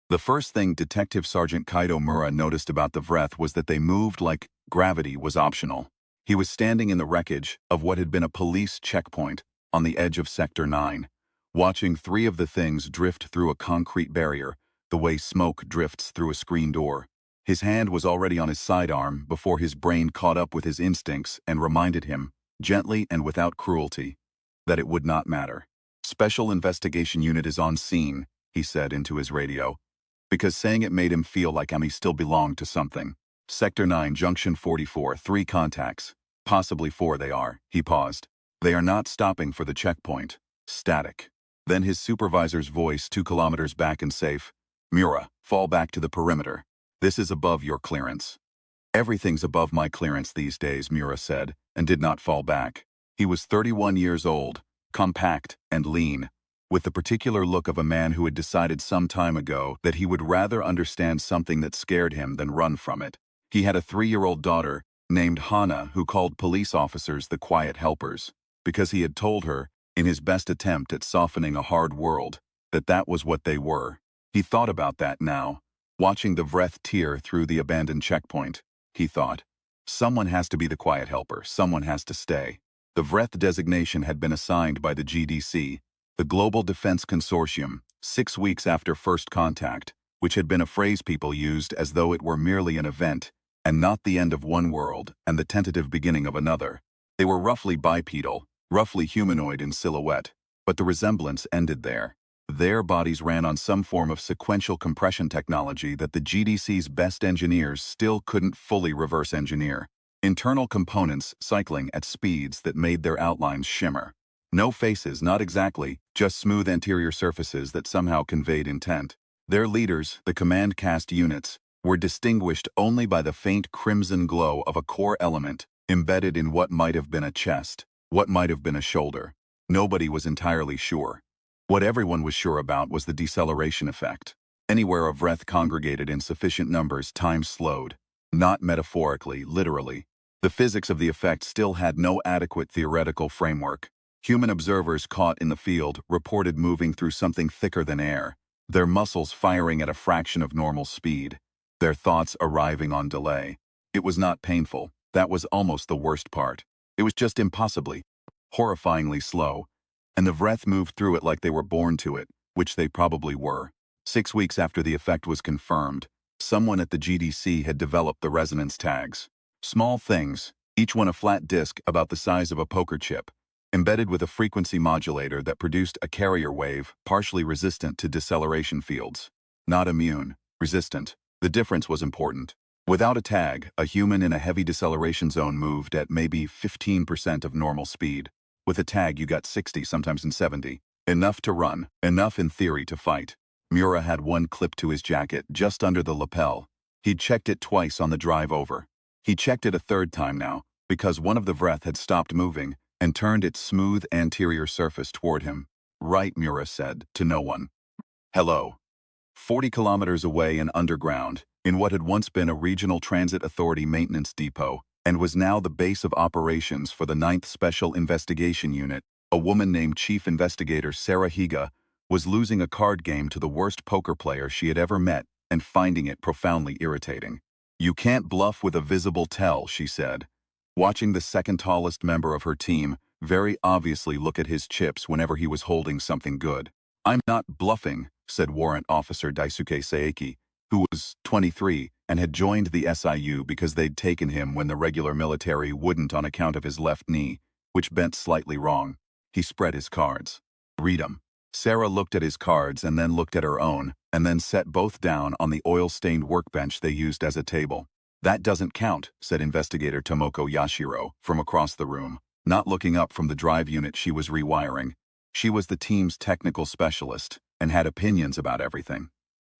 The first thing Detective Sergeant Kaido Mura noticed about the Vreth was that they moved like gravity was optional. He was standing in the wreckage of what had been a police checkpoint on the edge of Sector 9, watching three of the things drift through a concrete barrier, the way smoke drifts through a screen door. His hand was already on his sidearm before his brain caught up with his instincts and reminded him, gently and without cruelty, that it would not matter. "Special Investigation Unit is on scene," he said into his radio, because saying it made him feel like he still belonged to something. "Sector 9, Junction 44, 3 contacts. Possibly 4 they are." He paused. "They are not stopping for the checkpoint. Static." Then his supervisor's voice 2 kilometers back and safe. "Mura, fall back to the perimeter. This is above your clearance." "Everything's above my clearance these days," Mura said, and did not fall back. He was 31 years old, compact and lean, with the particular look of a man who had decided some time ago that he would rather understand something that scared him than run from it. He had a 3-year-old daughter named Hana who called police officers the quiet helpers, because he had told her, in his best attempt at softening a hard world, that that was what they were. He thought about that now, watching the Vreth tear through the abandoned checkpoint. He thought, someone has to be the quiet helper, someone has to stay. The Vreth designation had been assigned by the GDC, the Global Defense Consortium, 6 weeks after first contact, which had been a phrase people used as though it were merely an event, and not the end of one world and the tentative beginning of another. They were roughly bipedal, roughly humanoid in silhouette, but the resemblance ended there. Their bodies ran on some form of sequential compression technology that the GDC's best engineers still couldn't fully reverse engineer. Internal components cycling at speeds that made their outlines shimmer. No faces, not exactly, just smooth anterior surfaces that somehow conveyed intent. Their leaders, the command cast units, were distinguished only by the faint crimson glow of a core element embedded in what might have been a chest, what might have been a shoulder. Nobody was entirely sure. What everyone was sure about was the deceleration effect. Anywhere a Vreth congregated in sufficient numbers, time slowed. Not metaphorically, literally. The physics of the effect still had no adequate theoretical framework. Human observers caught in the field reported moving through something thicker than air, their muscles firing at a fraction of normal speed, their thoughts arriving on delay. It was not painful. That was almost the worst part. It was just impossibly, horrifyingly slow, and the Vreth moved through it like they were born to it, which they probably were. 6 weeks after the effect was confirmed, someone at the GDC had developed the resonance tags. Small things, each one a flat disc about the size of a poker chip, embedded with a frequency modulator that produced a carrier wave partially resistant to deceleration fields. Not immune, resistant. The difference was important. Without a tag, a human in a heavy deceleration zone moved at maybe 15% of normal speed. With a tag you got 60, sometimes in 70. Enough to run, enough in theory to fight. Mura had one clipped to his jacket, just under the lapel. He'd checked it twice on the drive over. He checked it a third time now, because one of the Vreth had stopped moving and turned its smooth anterior surface toward him. "Right," Mura said, to no one. "Hello." 40 kilometers away and underground, in what had once been a regional transit authority maintenance depot, and was now the base of operations for the 9th Special Investigation Unit, a woman named Chief Investigator Sarah Higa was losing a card game to the worst poker player she had ever met and finding it profoundly irritating. "You can't bluff with a visible tell," she said, watching the second tallest member of her team very obviously look at his chips whenever he was holding something good. "I'm not bluffing," said Warrant Officer Daisuke Seiki, who was 23 and had joined the SIU because they'd taken him when the regular military wouldn't on account of his left knee, which bent slightly wrong. He spread his cards. "Read 'em." Sarah looked at his cards and then looked at her own, and then set both down on the oil-stained workbench they used as a table. "That doesn't count," said Investigator Tomoko Yashiro from across the room, not looking up from the drive unit she was rewiring. She was the team's technical specialist and had opinions about everything.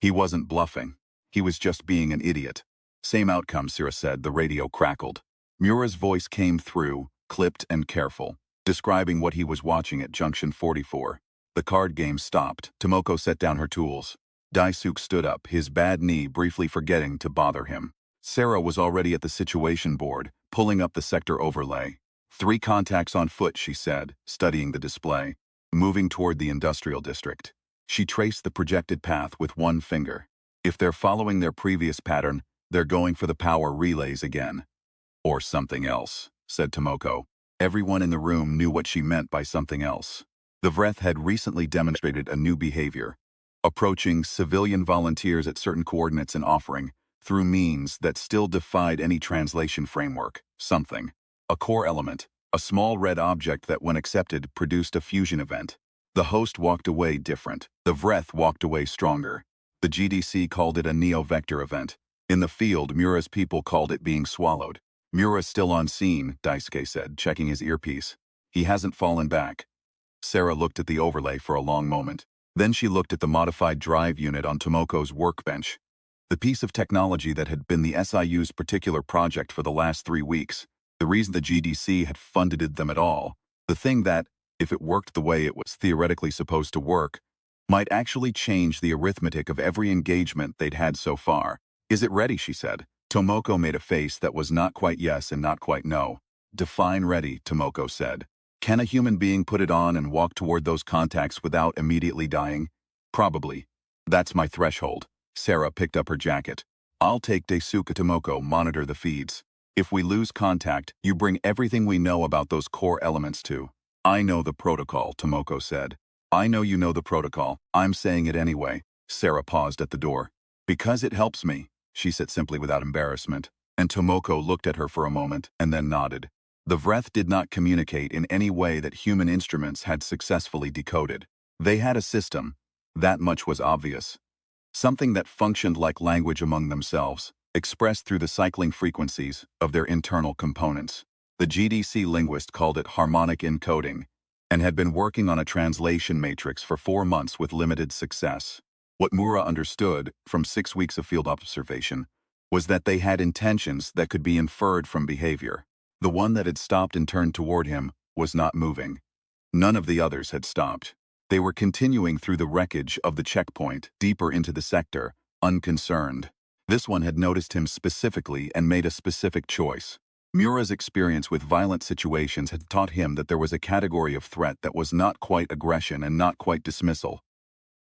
He wasn't bluffing. He was just being an idiot. "Same outcome," Sarah said. The radio crackled. Mura's voice came through, clipped and careful, describing what he was watching at Junction 44. The card game stopped. Tomoko set down her tools. Daisuke stood up, his bad knee briefly forgetting to bother him. Sarah was already at the situation board, pulling up the sector overlay. 3 contacts on foot, she said, studying the display. Moving toward the industrial district. She traced the projected path with one finger. If they're following their previous pattern, they're going for the power relays again. Or something else, said Tomoko. Everyone in the room knew what she meant by something else. The Vreth had recently demonstrated a new behavior, approaching civilian volunteers at certain coordinates and offering, through means that still defied any translation framework, something. A core element, a small red object that when accepted produced a fusion event. The host walked away different. The Vreth walked away stronger. The GDC called it a neo-vector event. In the field, Mura's people called it being swallowed. Mura's still on scene, Daisuke said, checking his earpiece. He hasn't fallen back. Sarah looked at the overlay for a long moment. Then she looked at the modified drive unit on Tomoko's workbench. The piece of technology that had been the SIU's particular project for the last 3 weeks. The reason the GDC had funded them at all. The thing that, if it worked the way it was theoretically supposed to work, might actually change the arithmetic of every engagement they'd had so far. Is it ready, she said. Tomoko made a face that was not quite yes and not quite no. Define ready, Tomoko said. Can a human being put it on and walk toward those contacts without immediately dying? Probably. That's my threshold. Sarah picked up her jacket. I'll take Daisuke Tomoko monitor the feeds. If we lose contact, you bring everything we know about those core elements too. I know the protocol, Tomoko said. I know you know the protocol. I'm saying it anyway. Sarah paused at the door. Because it helps me, she said simply without embarrassment, and Tomoko looked at her for a moment and then nodded. The Vreth did not communicate in any way that human instruments had successfully decoded. They had a system. That much was obvious. Something that functioned like language among themselves, expressed through the cycling frequencies of their internal components. The GDC linguist called it harmonic encoding, and had been working on a translation matrix for 4 months with limited success. What Mura understood, from 6 weeks of field observation, was that they had intentions that could be inferred from behavior. The one that had stopped and turned toward him was not moving. None of the others had stopped. They were continuing through the wreckage of the checkpoint, deeper into the sector, unconcerned. This one had noticed him specifically and made a specific choice. Mura's experience with violent situations had taught him that there was a category of threat that was not quite aggression and not quite dismissal.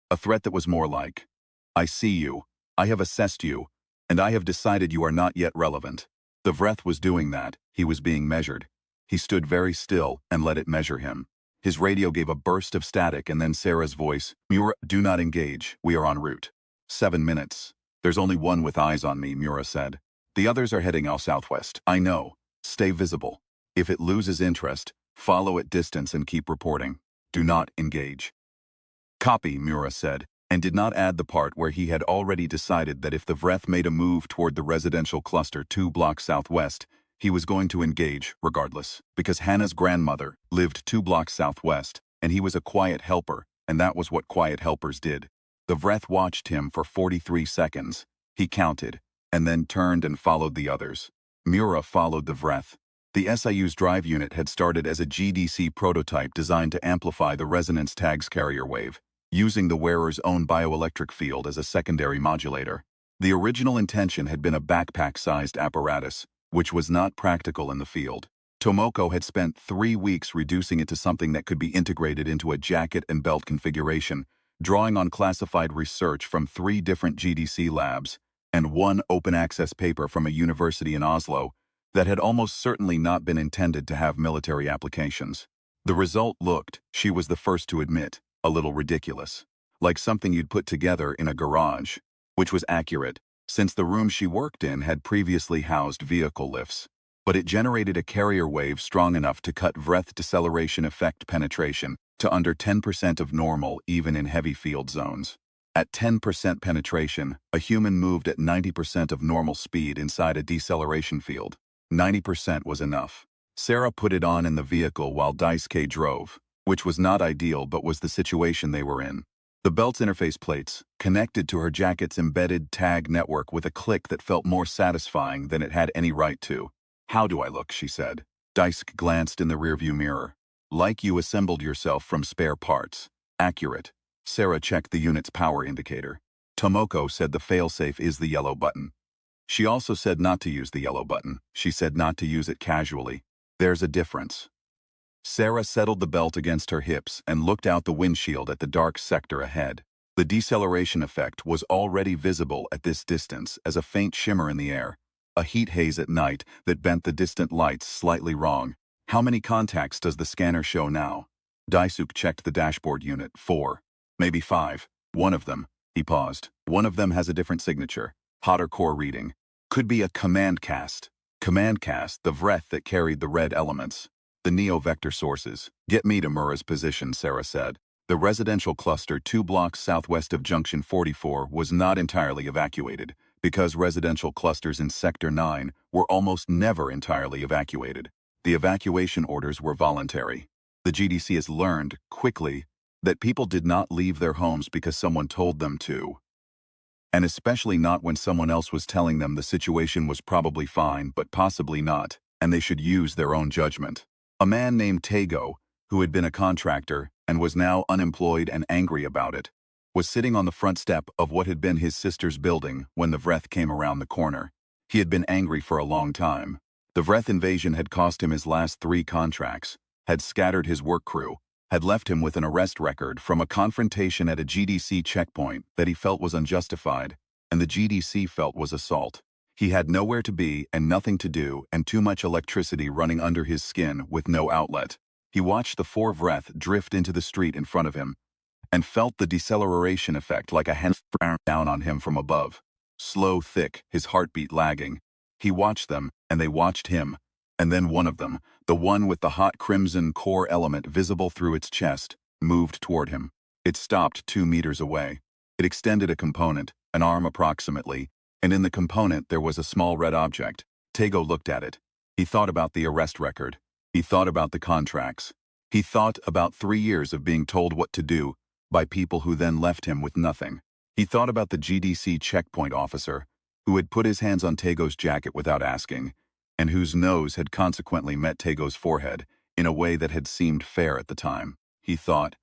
A threat that was more like, I see you, I have assessed you, and I have decided you are not yet relevant. The Vreth was doing that. He was being measured. He stood very still and let it measure him. His radio gave a burst of static and then Sarah's voice, Mura, do not engage. We are en route. 7 minutes. There's only one with eyes on me, Mura said. The others are heading out southwest. I know. Stay visible. If it loses interest, follow at distance and keep reporting. Do not engage. Copy, Mura said, and did not add the part where he had already decided that if the Vreth made a move toward the residential cluster 2 blocks southwest, he was going to engage, regardless, because Hannah's grandmother lived 2 blocks southwest, and he was a quiet helper, and that was what quiet helpers did. The Vreth watched him for 43 seconds. He counted, and then turned and followed the others. Mura followed the Vreth. The SIU's drive unit had started as a GDC prototype designed to amplify the resonance tags carrier wave, using the wearer's own bioelectric field as a secondary modulator. The original intention had been a backpack-sized apparatus, which was not practical in the field. Tomoko had spent 3 weeks reducing it to something that could be integrated into a jacket and belt configuration, drawing on classified research from 3 different GDC labs, and 1 open-access paper from a university in Oslo that had almost certainly not been intended to have military applications. The result looked, she was the first to admit, a little ridiculous. Like something you'd put together in a garage. Which was accurate, since the room she worked in had previously housed vehicle lifts. But it generated a carrier wave strong enough to cut Vreth deceleration effect penetration to under 10% of normal even in heavy field zones. At 10% penetration, a human moved at 90% of normal speed inside a deceleration field. 90% was enough. Sarah put it on in the vehicle while Daisuke drove, which was not ideal but was the situation they were in. The belt's interface plates connected to her jacket's embedded tag network with a click that felt more satisfying than it had any right to. How do I look, she said. Daisuke glanced in the rearview mirror. Like you assembled yourself from spare parts. Accurate. Sarah checked the unit's power indicator. Tomoko said the failsafe is the yellow button. She also said not to use the yellow button. She said not to use it casually. There's a difference. Sarah settled the belt against her hips and looked out the windshield at the dark sector ahead. The deceleration effect was already visible at this distance as a faint shimmer in the air, a heat haze at night that bent the distant lights slightly wrong. How many contacts does the scanner show now? Daisuke checked the dashboard unit. 4. Maybe 5. One of them. He paused. One of them has a different signature. Hotter core reading. Could be a command cast. Command cast, the Vreth that carried the red elements. The neo-vector sources. Get me to Mura's position, Sarah said. The residential cluster 2 blocks southwest of Junction 44 was not entirely evacuated, because residential clusters in Sector 9 were almost never entirely evacuated. The evacuation orders were voluntary. The GDC has learned, quickly, that people did not leave their homes because someone told them to. And especially not when someone else was telling them the situation was probably fine but possibly not, and they should use their own judgment. A man named Tego, who had been a contractor and was now unemployed and angry about it, was sitting on the front step of what had been his sister's building when the Vreth came around the corner. He had been angry for a long time. The Vreth invasion had cost him his last 3 contracts, had scattered his work crew, had left him with an arrest record from a confrontation at a GDC checkpoint that he felt was unjustified, and the GDC felt was assault. He had nowhere to be and nothing to do and too much electricity running under his skin with no outlet. He watched the 4 Vreth drift into the street in front of him and felt the deceleration effect like a hand down on him from above. Slow, thick, his heartbeat lagging. He watched them, and they watched him. And then one of them, the one with the hot crimson core element visible through its chest, moved toward him. It stopped 2 meters away. It extended a component, an arm approximately, and in the component there was a small red object. Tego looked at it. He thought about the arrest record. He thought about the contracts. He thought about 3 years of being told what to do by people who then left him with nothing. He thought about the GDC checkpoint officer who had put his hands on Tego's jacket without asking, and whose nose had consequently met Tego's forehead in a way that had seemed fair at the time. He thought,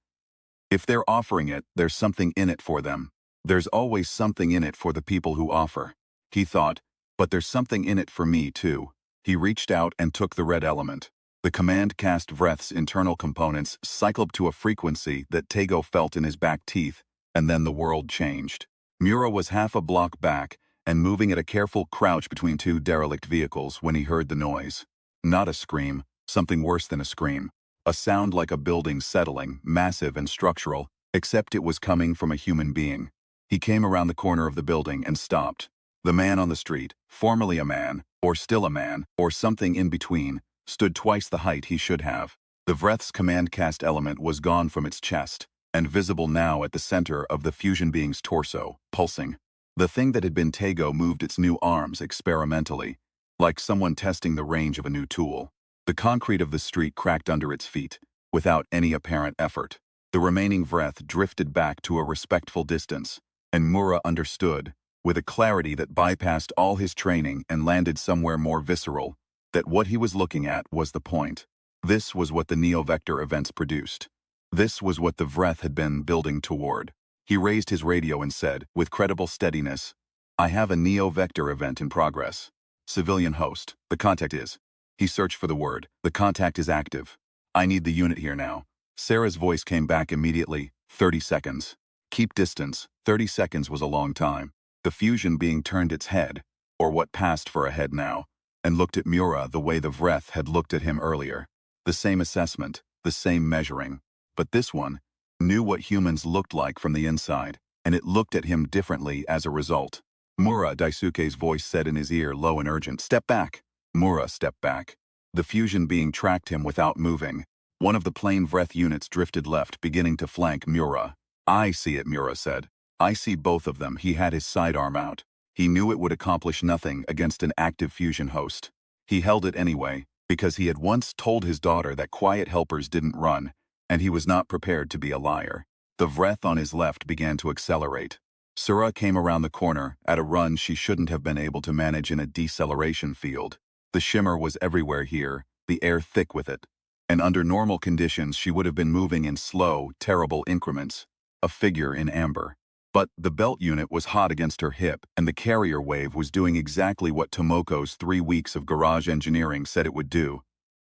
if they're offering it, there's something in it for them. There's always something in it for the people who offer. He thought, but there's something in it for me too. He reached out and took the red element. The command cast Vreth's internal components cycled to a frequency that Tego felt in his back teeth, and then the world changed. Mura was half a block back and moving at a careful crouch between 2 derelict vehicles when he heard the noise. Not a scream, something worse than a scream. A sound like a building settling, massive and structural, except it was coming from a human being. He came around the corner of the building and stopped. The man on the street, formerly a man, or still a man, or something in between, stood twice the height he should have. The Vreth's command cast element was gone from its chest, and visible now at the center of the fusion being's torso, pulsing. The thing that had been Tego moved its new arms experimentally, like someone testing the range of a new tool. The concrete of the street cracked under its feet, without any apparent effort. The remaining Vreth drifted back to a respectful distance, and Mura understood, with a clarity that bypassed all his training and landed somewhere more visceral, that what he was looking at was the point. This was what the neo-vector events produced. This was what the Vreth had been building toward. He raised his radio and said, with credible steadiness, I have a neo-vector event in progress. Civilian host, the contact is. He searched for the word. The contact is active. I need the unit here now. Sarah's voice came back immediately. 30 seconds. Keep distance. 30 seconds was a long time. The fusion being turned its head, or what passed for a head now, and looked at Mura the way the Vreth had looked at him earlier. The same assessment, the same measuring. But this one knew what humans looked like from the inside, and it looked at him differently as a result. Mura, Daisuke's voice said in his ear, low and urgent, step back. Mura stepped back. The fusion being tracked him without moving. One of the plain Vreth units drifted left, beginning to flank Mura. I see it, Mura said. I see both of them. He had his sidearm out. He knew it would accomplish nothing against an active fusion host. He held it anyway, because he had once told his daughter that quiet helpers didn't run, and he was not prepared to be a liar. The Vreth on his left began to accelerate. Sura came around the corner at a run she shouldn't have been able to manage in a deceleration field. The shimmer was everywhere here, the air thick with it. And under normal conditions she would have been moving in slow, terrible increments, a figure in amber. But the belt unit was hot against her hip, and the carrier wave was doing exactly what Tomoko's 3 weeks of garage engineering said it would do.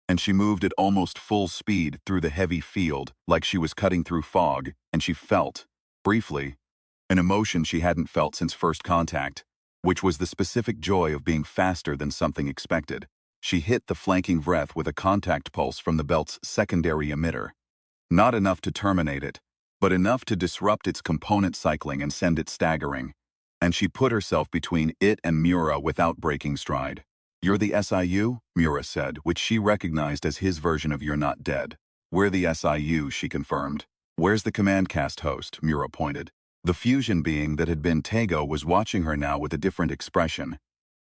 And she moved at almost full speed through the heavy field, like she was cutting through fog, and she felt, briefly, an emotion she hadn't felt since first contact, which was the specific joy of being faster than something expected. She hit the flanking Vreth with a contact pulse from the belt's secondary emitter. Not enough to terminate it, but enough to disrupt its component cycling and send it staggering. And she put herself between it and Mura without breaking stride. "You're the SIU?" Mura said, which she recognized as his version of "You're not dead." "We're the SIU," she confirmed. "Where's the command cast host?" Mura pointed. The fusion being that had been Tego was watching her now with a different expression.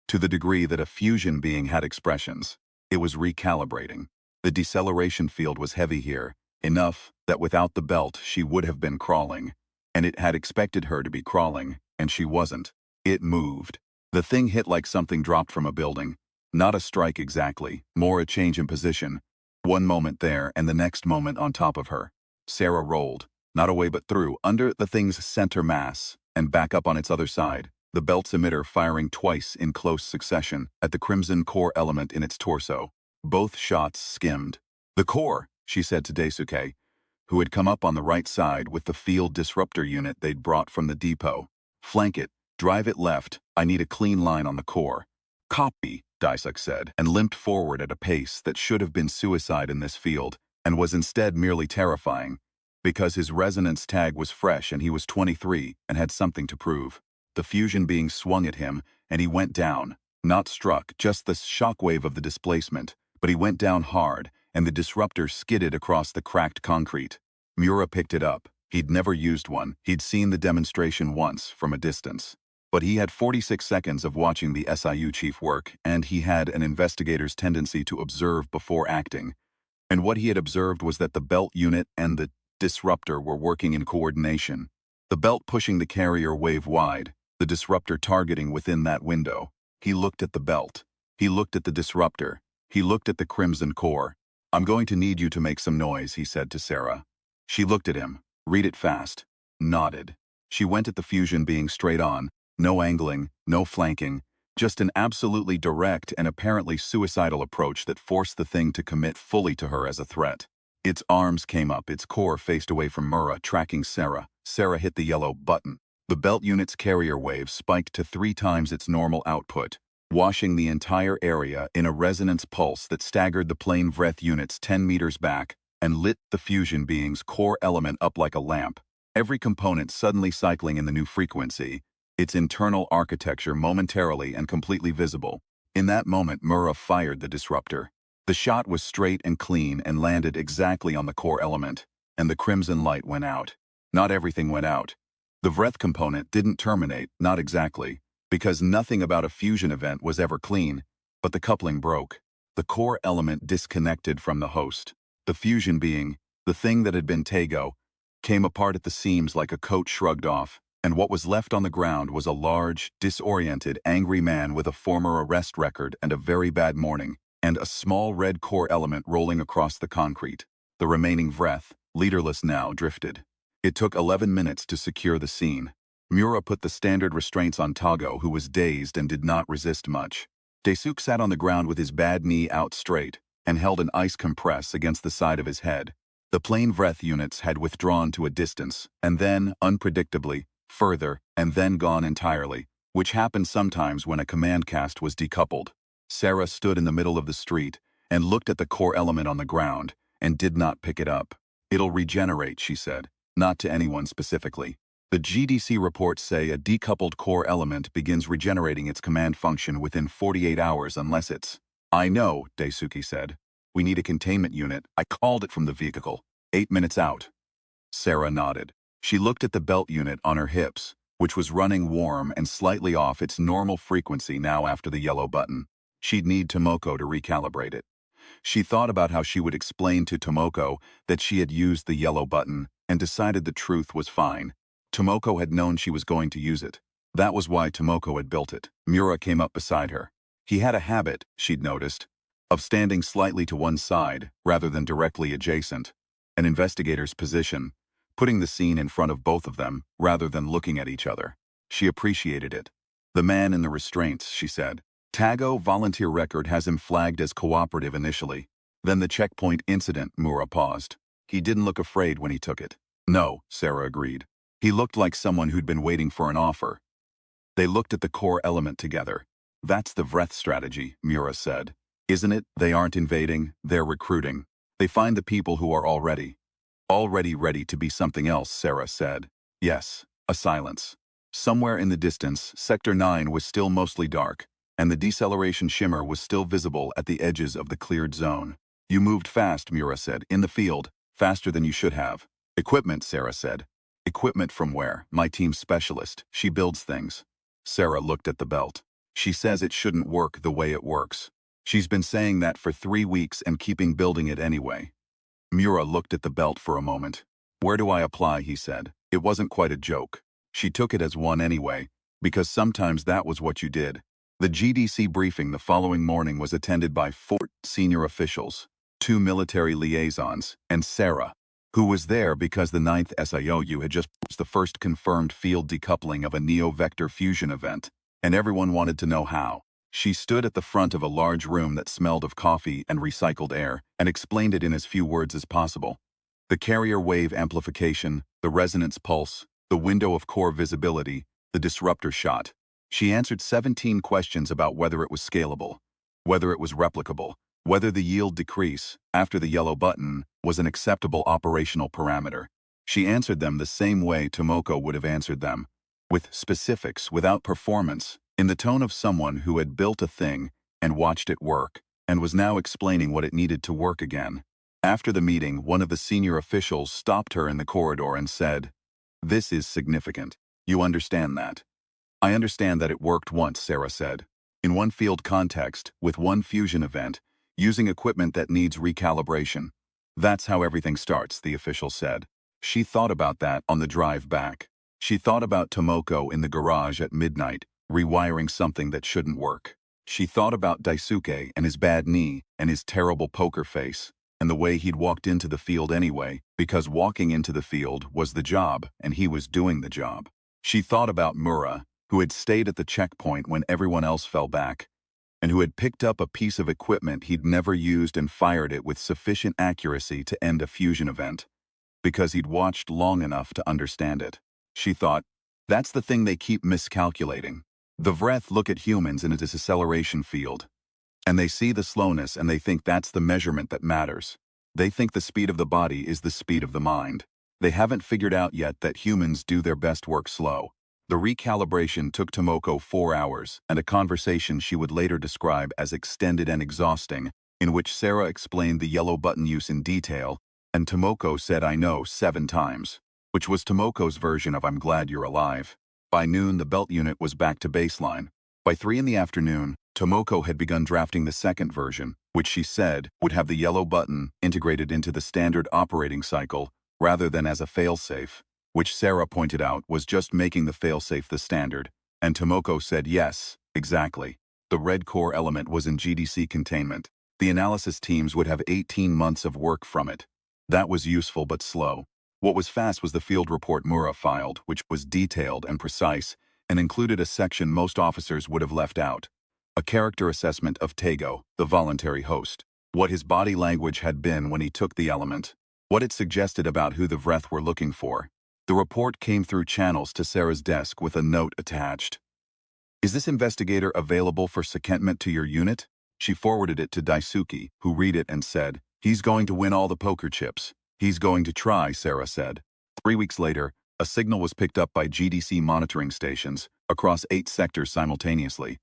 To the degree that a fusion being had expressions, it was recalibrating. The deceleration field was heavy here, enough that without the belt she would have been crawling. And it had expected her to be crawling, and she wasn't. It moved. The thing hit like something dropped from a building. Not a strike exactly, more a change in position. One moment there and the next moment on top of her. Sarah rolled, not away but through, under the thing's center mass, and back up on its other side, the belt's emitter firing twice in close succession at the crimson core element in its torso. Both shots skimmed. "The core," she said to Daisuke, who had come up on the right side with the field disruptor unit they'd brought from the depot. "Flank it. Drive it left. I need a clean line on the core." "Copy," Daisuke said, and limped forward at a pace that should have been suicide in this field, and was instead merely terrifying, because his resonance tag was fresh and he was 23 and had something to prove. The fusion being swung at him, and he went down. Not struck, just the shockwave of the displacement, but he went down hard, and the disruptor skidded across the cracked concrete. Mura picked it up. He'd never used one. He'd seen the demonstration once, from a distance. But he had 46 seconds of watching the SIU chief work, and he had an investigator's tendency to observe before acting. And what he had observed was that the belt unit and the disruptor were working in coordination. The belt pushing the carrier wave wide, the disruptor targeting within that window. He looked at the belt. He looked at the disruptor. He looked at the crimson core. "I'm going to need you to make some noise," he said to Sarah. She looked at him. "Read it fast." Nodded. She went at the fusion being straight on. No angling, no flanking, just an absolutely direct and apparently suicidal approach that forced the thing to commit fully to her as a threat. Its arms came up, its core faced away from Mura, tracking Sarah. Sarah hit the yellow button. The belt unit's carrier wave spiked to 3 times its normal output, washing the entire area in a resonance pulse that staggered the plane Vreth units 10 meters back and lit the fusion being's core element up like a lamp. Every component suddenly cycling in the new frequency, its internal architecture momentarily and completely visible. In that moment, Mura fired the disruptor. The shot was straight and clean and landed exactly on the core element, and the crimson light went out. Not everything went out. The Vreth component didn't terminate, not exactly, because nothing about a fusion event was ever clean, but the coupling broke. The core element disconnected from the host. The fusion being, the thing that had been Tego, came apart at the seams like a coat shrugged off, and what was left on the ground was a large, disoriented, angry man with a former arrest record and a very bad morning, and a small red core element rolling across the concrete. The remaining Vreth, leaderless now, drifted. It took 11 minutes to secure the scene. Mura put the standard restraints on Tago, who was dazed and did not resist much. Daisuke sat on the ground with his bad knee out straight and held an ice compress against the side of his head. The plane Vreth units had withdrawn to a distance, and then, unpredictably, further, and then gone entirely, which happened sometimes when a command cast was decoupled. Sarah stood in the middle of the street and looked at the core element on the ground and did not pick it up. "It'll regenerate," she said, not to anyone specifically. "The GDC reports say a decoupled core element begins regenerating its command function within 48 hours unless it's—" "I know," Daisuke said. "We need a containment unit. I called it from the vehicle. 8 minutes out." Sarah nodded. She looked at the belt unit on her hips, which was running warm and slightly off its normal frequency now after the yellow button. She'd need Tomoko to recalibrate it. She thought about how she would explain to Tomoko that she had used the yellow button and decided the truth was fine. Tomoko had known she was going to use it. That was why Tomoko had built it. Mura came up beside her. He had a habit, she'd noticed, of standing slightly to one side rather than directly adjacent, an investigator's position, putting the scene in front of both of them rather than looking at each other. She appreciated it. "The man in the restraints," she said. "Tago volunteer record has him flagged as cooperative initially. Then the checkpoint incident," Mura paused. "He didn't look afraid when he took it." "No," Sarah agreed. He looked like someone who'd been waiting for an offer. They looked at the core element together. That's the Vreth strategy, Mura said. Isn't it? They aren't invading, they're recruiting. They find the people who are already ready to be something else, Sarah said. Yes, a silence. Somewhere in the distance, Sector 9 was still mostly dark, and the deceleration shimmer was still visible at the edges of the cleared zone. You moved fast, Mura said, in the field, faster than you should have. Equipment, Sarah said. Equipment from where? My team's specialist. She builds things. Sarah looked at the belt. She says it shouldn't work the way it works. She's been saying that for 3 weeks and keeping building it anyway. Mura looked at the belt for a moment. Where do I apply, he said. It wasn't quite a joke. She took it as one anyway, because sometimes that was what you did. The GDC briefing the following morning was attended by 4 senior officials, 2 military liaisons, and Sarah, who was there because the 9th SIOU had just posted the first confirmed field decoupling of a neo-vector fusion event, and everyone wanted to know how. She stood at the front of a large room that smelled of coffee and recycled air and explained it in as few words as possible. The carrier wave amplification, the resonance pulse, the window of core visibility, the disruptor shot. She answered 17 questions about whether it was scalable, whether it was replicable, whether the yield decrease, after the yellow button, was an acceptable operational parameter. She answered them the same way Tomoko would have answered them, with specifics, without performance, in the tone of someone who had built a thing and watched it work, and was now explaining what it needed to work again. After the meeting, one of the senior officials stopped her in the corridor and said, "This is significant. You understand that?" "I understand that it worked once," Sarah said. "In one field context, with one fusion event, using equipment that needs recalibration. That's how everything starts," the official said. She thought about that on the drive back. She thought about Tomoko in the garage at midnight, rewiring something that shouldn't work. She thought about Daisuke and his bad knee and his terrible poker face, and the way he'd walked into the field anyway, because walking into the field was the job and he was doing the job. She thought about Mura, who had stayed at the checkpoint when everyone else fell back, and who had picked up a piece of equipment he'd never used and fired it with sufficient accuracy to end a fusion event, because he'd watched long enough to understand it. She thought, that's the thing they keep miscalculating. The Vreth look at humans in a deceleration field, and they see the slowness and they think that's the measurement that matters. They think the speed of the body is the speed of the mind. They haven't figured out yet that humans do their best work slow. The recalibration took Tomoko 4 hours, and a conversation she would later describe as extended and exhausting, in which Sarah explained the yellow button use in detail, and Tomoko said "I know" 7 times, which was Tomoko's version of "I'm glad you're alive." By noon, the belt unit was back to baseline. By 3 in the afternoon, Tomoko had begun drafting the second version, which she said would have the yellow button integrated into the standard operating cycle rather than as a failsafe, which Sarah pointed out was just making the failsafe the standard, and Tomoko said yes, exactly. The red core element was in GDC containment. The analysis teams would have 18 months of work from it. That was useful but slow. What was fast was the field report Mura filed, which was detailed and precise, and included a section most officers would have left out. A character assessment of Tego, the voluntary host. What his body language had been when he took the element. What it suggested about who the Vreth were looking for. The report came through channels to Sarah's desk with a note attached. "Is this investigator available for secondment to your unit?" She forwarded it to Daisuke, who read it and said, "He's going to win all the poker chips." "He's going to try," Sarah said. 3 weeks later, a signal was picked up by GDC monitoring stations across 8 sectors simultaneously.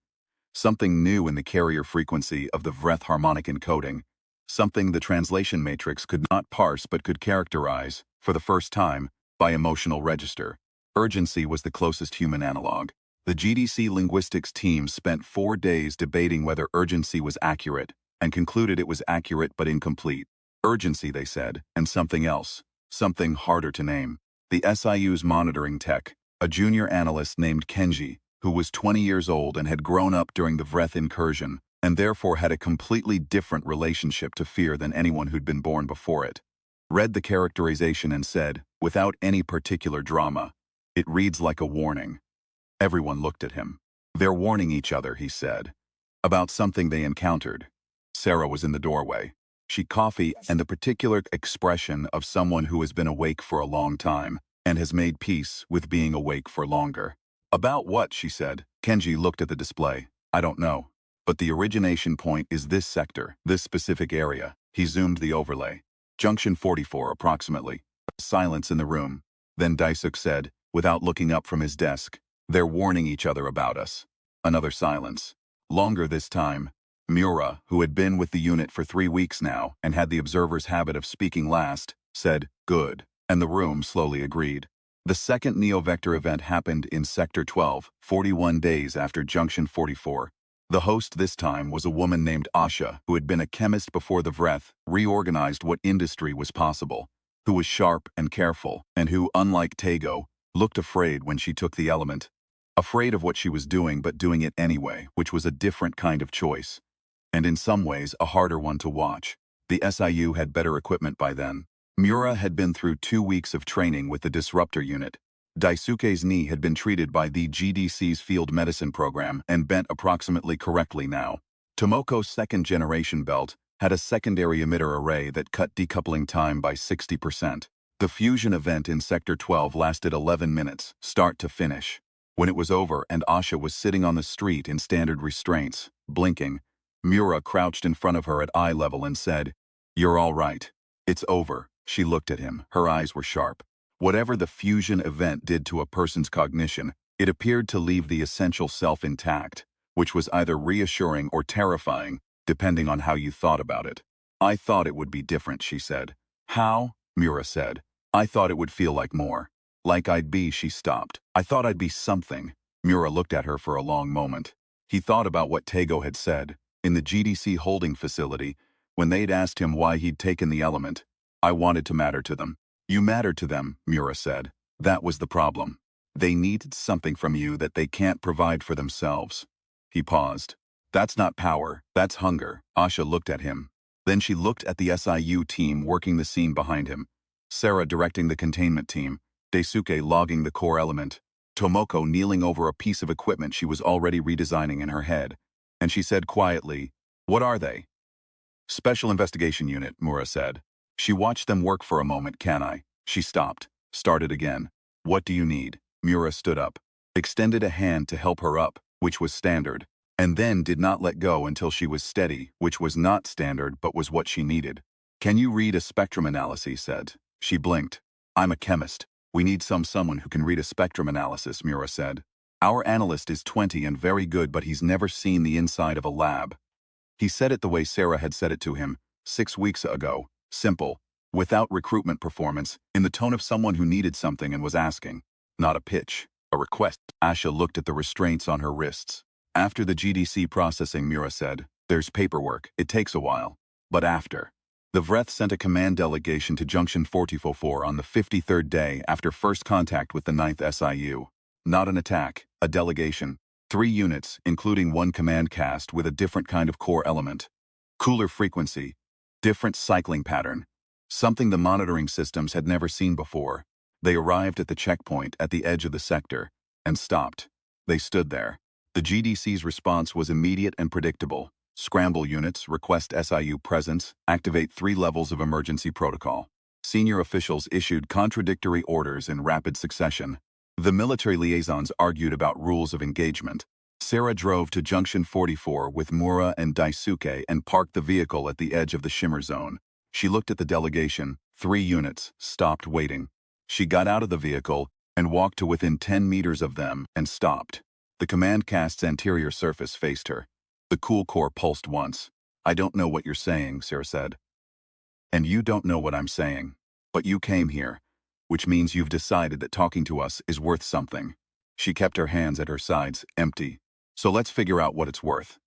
Something new in the carrier frequency of the Vreth harmonic encoding. Something the translation matrix could not parse but could characterize, for the first time, by emotional register. Urgency was the closest human analog. The GDC linguistics team spent 4 days debating whether urgency was accurate, and concluded it was accurate but incomplete. Urgency, they said, and something else, something harder to name. The SIU's monitoring tech, a junior analyst named Kenji, who was 20 years old and had grown up during the Vreth incursion, and therefore had a completely different relationship to fear than anyone who'd been born before it, read the characterization and said, without any particular drama, "It reads like a warning." Everyone looked at him. "They're warning each other," he said, "about something they encountered." Sarah was in the doorway. She coffee and the particular expression of someone who has been awake for a long time. and has made peace with being awake for longer. About what, she said. Kenji looked at the display. I don't know. But the origination point is this sector, this specific area. He zoomed the overlay. Junction 44, approximately. Silence in the room. Then Daisuke said, without looking up from his desk, they're warning each other about us. Another silence. Longer this time. Mura, who had been with the unit for 3 weeks now and had the observer's habit of speaking last, said, good, and the room slowly agreed. The second Neo-Vector event happened in Sector 12, 41 days after Junction 44. The host this time was a woman named Asha, who had been a chemist before the Vreth reorganized what industry was possible, who was sharp and careful, and who, unlike Tego, looked afraid when she took the element. Afraid of what she was doing but doing it anyway, which was a different kind of choice. And in some ways a harder one to watch. The SIU had better equipment by then. Mura had been through 2 weeks of training with the Disruptor unit. Daisuke's knee had been treated by the GDC's field medicine program and bent approximately correctly now. Tomoko's second-generation belt had a secondary emitter array that cut decoupling time by 60%. The fusion event in Sector 12 lasted 11 minutes, start to finish. When it was over and Asha was sitting on the street in standard restraints, blinking, Mura crouched in front of her at eye level and said, "You're all right. It's over." She looked at him. Her eyes were sharp. Whatever the fusion event did to a person's cognition, it appeared to leave the essential self intact, which was either reassuring or terrifying, depending on how you thought about it. I thought it would be different, she said. How? Mura said. I thought it would feel like more. Like I'd be, she stopped. I thought I'd be something. Mura looked at her for a long moment. He thought about what Tego had said. In the GDC holding facility, when they'd asked him why he'd taken the element, I wanted to matter to them. You mattered to them, Mura said. That was the problem. They needed something from you that they can't provide for themselves. He paused. That's not power, that's hunger. Asha looked at him. Then she looked at the SIU team working the scene behind him. Sarah directing the containment team, Daisuke logging the core element, Tomoko kneeling over a piece of equipment she was already redesigning in her head. And she said quietly, "What are they?" Special Investigation Unit, Mura said. She watched them work for a moment. Can I? She stopped, started again. What do you need? Mura stood up, extended a hand to help her up, which was standard, and then did not let go until she was steady, which was not standard but was what she needed. Can you read a spectrum analysis? Said. She blinked. I'm a chemist. We need someone who can read a spectrum analysis, Mura said. Our analyst is 20 and very good, but he's never seen the inside of a lab. He said it the way Sarah had said it to him, 6 weeks ago, simple, without recruitment performance, in the tone of someone who needed something and was asking. Not a pitch, a request. Asha looked at the restraints on her wrists. After the GDC processing, Mura said, there's paperwork, it takes a while. But after. The Vreth sent a command delegation to Junction 44 on the 53rd day after first contact with the 9th SIU. Not an attack, a delegation. 3 units, including 1 command cast with a different kind of core element. Cooler frequency, different cycling pattern. Something the monitoring systems had never seen before. They arrived at the checkpoint at the edge of the sector and stopped. They stood there. The GDC's response was immediate and predictable. Scramble units, request SIU presence, activate 3 levels of emergency protocol. Senior officials issued contradictory orders in rapid succession. The military liaisons argued about rules of engagement. Sarah drove to Junction 44 with Mura and Daisuke and parked the vehicle at the edge of the shimmer zone. She looked at the delegation, 3 units, stopped waiting. She got out of the vehicle and walked to within 10 meters of them and stopped. The command cast's anterior surface faced her. The cool core pulsed once. I don't know what you're saying, Sarah said. And you don't know what I'm saying. But you came here, which means you've decided that talking to us is worth something. She kept her hands at her sides, empty. So let's figure out what it's worth.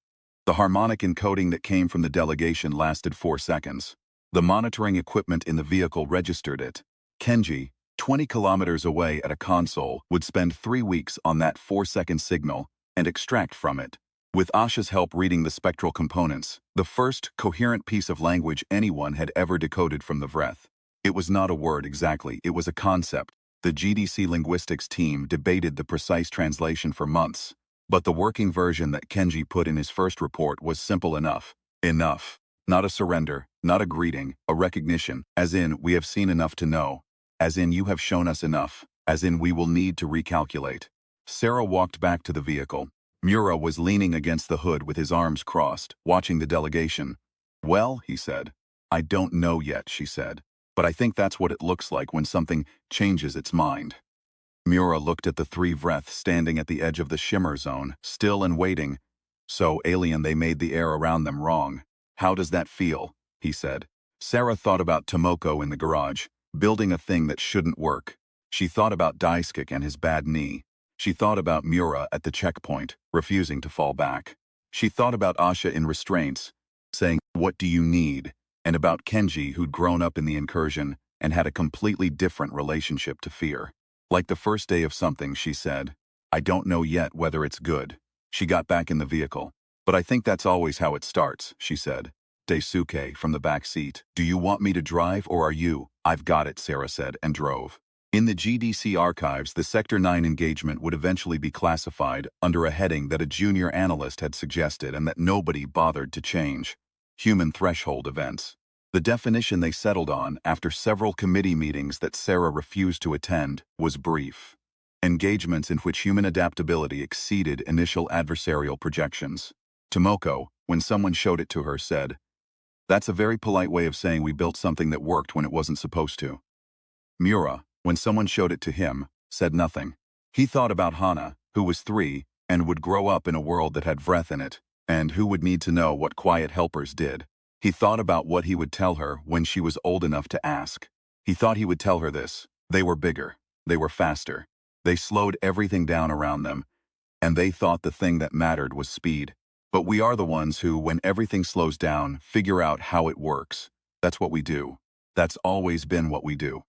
The harmonic encoding that came from the delegation lasted 4 seconds. The monitoring equipment in the vehicle registered it. Kenji, 20 kilometers away at a console, would spend 3 weeks on that 4-second signal and extract from it. With Asha's help reading the spectral components, the first coherent piece of language anyone had ever decoded from the Vreth. It was not a word exactly, it was a concept. The GDC linguistics team debated the precise translation for months, but the working version that Kenji put in his first report was simple enough. Enough. Not a surrender, not a greeting, a recognition, as in, we have seen enough to know. As in, you have shown us enough. As in, we will need to recalculate. Sarah walked back to the vehicle. Mura was leaning against the hood with his arms crossed, watching the delegation. Well, he said. I don't know yet, she said. But I think that's what it looks like when something changes its mind. Mura looked at the three Vreth standing at the edge of the shimmer zone, still and waiting. So alien they made the air around them wrong. How does that feel? He said. Sarah thought about Tomoko in the garage, building a thing that shouldn't work. She thought about Daisuke and his bad knee. She thought about Mura at the checkpoint, refusing to fall back. She thought about Asha in restraints, saying, "What do you need?" And about Kenji who'd grown up in the incursion and had a completely different relationship to fear. Like the first day of something, she said, I don't know yet whether it's good. She got back in the vehicle. But I think that's always how it starts, she said. Daisuke from the back seat. Do you want me to drive or are you? I've got it, Sarah said, and drove. In the GDC archives, the Sector 9 engagement would eventually be classified under a heading that a junior analyst had suggested and that nobody bothered to change. Human threshold events. The definition they settled on, after several committee meetings that Sarah refused to attend, was brief. Engagements in which human adaptability exceeded initial adversarial projections. Tomoko, when someone showed it to her, said, "That's a very polite way of saying we built something that worked when it wasn't supposed to." Mura, when someone showed it to him, said nothing. He thought about Hana, who was 3, and would grow up in a world that had Vreth in it, and who would need to know what quiet helpers did. He thought about what he would tell her when she was old enough to ask. He thought he would tell her this. They were bigger. They were faster. They slowed everything down around them, and they thought the thing that mattered was speed. But we are the ones who, when everything slows down, figure out how it works. That's what we do. That's always been what we do.